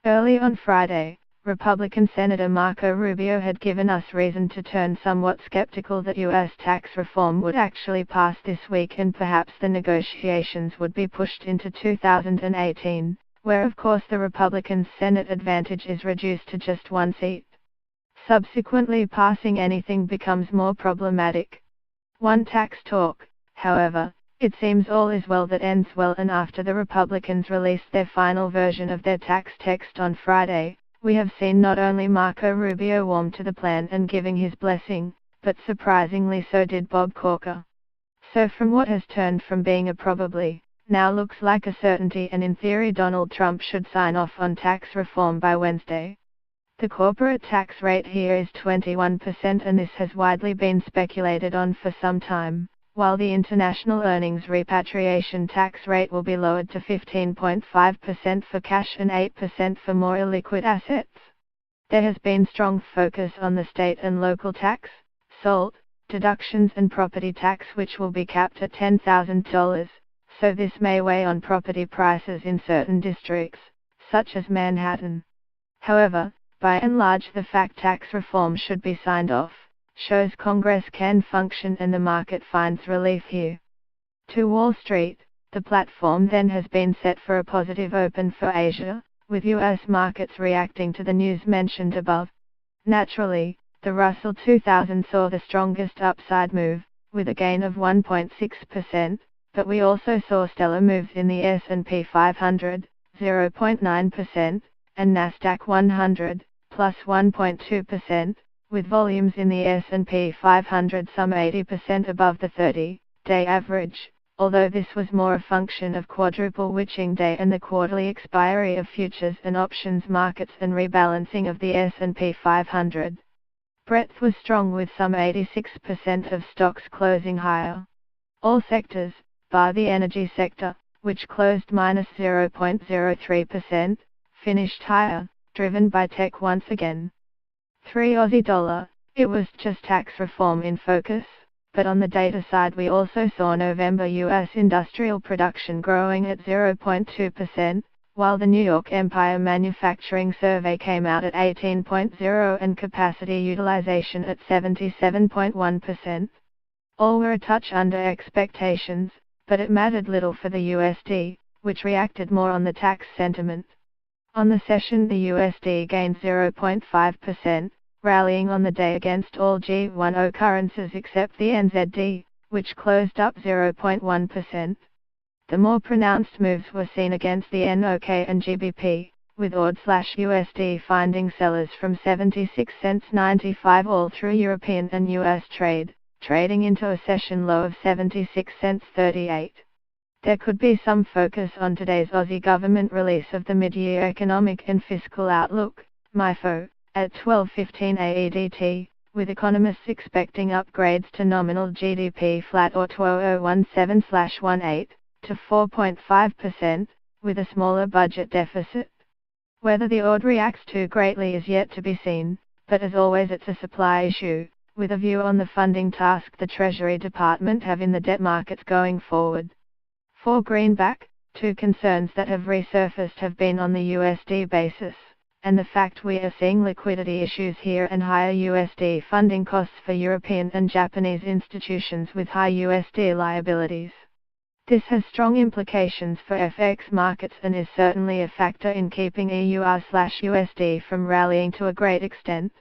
Early on Friday, Republican Senator Marco Rubio had given us reason to turn somewhat skeptical that U.S. tax reform would actually pass this week and perhaps the negotiations would be pushed into 2018, where of course the Republicans' Senate advantage is reduced to just one seat. Subsequently, passing anything becomes more problematic. One tax talk, however, it seems all is well that ends well, and after the Republicans released their final version of their tax text on Friday, we have seen not only Marco Rubio warm to the plan and giving his blessing, but surprisingly so did Bob Corker. So from what has turned from being a probably, now looks like a certainty, and in theory Donald Trump should sign off on tax reform by Wednesday. The corporate tax rate here is 21%, and this has widely been speculated on for some time, while the international earnings repatriation tax rate will be lowered to 15.5% for cash and 8% for more illiquid assets. There has been strong focus on the state and local tax, SALT, deductions and property tax, which will be capped at $10,000, so this may weigh on property prices in certain districts, such as Manhattan. However, by and large the fact tax reform should be signed off shows Congress can function and the market finds relief here. To Wall Street, the platform then has been set for a positive open for Asia, with U.S. markets reacting to the news mentioned above. Naturally, the Russell 2000 saw the strongest upside move, with a gain of 1.6%, but we also saw stellar moves in the S&P 500, 0.9%, and Nasdaq 100, plus 1.2%, with volumes in the S&P 500 some 80% above the 30-day average, although this was more a function of quadruple witching day and the quarterly expiry of futures and options markets and rebalancing of the S&P 500. Breadth was strong, with some 86% of stocks closing higher. All sectors, bar the energy sector, which closed minus 0.03%, finished higher, driven by tech once again. 3 Aussie dollar, it was just tax reform in focus, but on the data side we also saw November US industrial production growing at 0.2%, while the New York Empire Manufacturing Survey came out at 18.0 and capacity utilization at 77.1%. All were a touch under expectations, but it mattered little for the USD, which reacted more on the tax sentiment. On the session the USD gained 0.5%, rallying on the day against all G10 currencies except the NZD, which closed up 0.1%. The more pronounced moves were seen against the NOK and GBP, with AUD/USD finding sellers from 76 cents 95 all through European and US trade, trading into a session low of 76 cents 38. There could be some focus on today's Aussie government release of the mid-year economic and fiscal outlook, MIFO, at 12:15 AEDT, with economists expecting upgrades to nominal GDP flat or 2017/18 to 4.5%, with a smaller budget deficit. Whether the AUD reacts too greatly is yet to be seen, but as always it's a supply issue, with a view on the funding task the Treasury Department have in the debt markets going forward. For greenback, two concerns that have resurfaced have been on the USD basis, and the fact we are seeing liquidity issues here and higher USD funding costs for European and Japanese institutions with high USD liabilities. This has strong implications for FX markets and is certainly a factor in keeping EUR/USD from rallying to a great extent.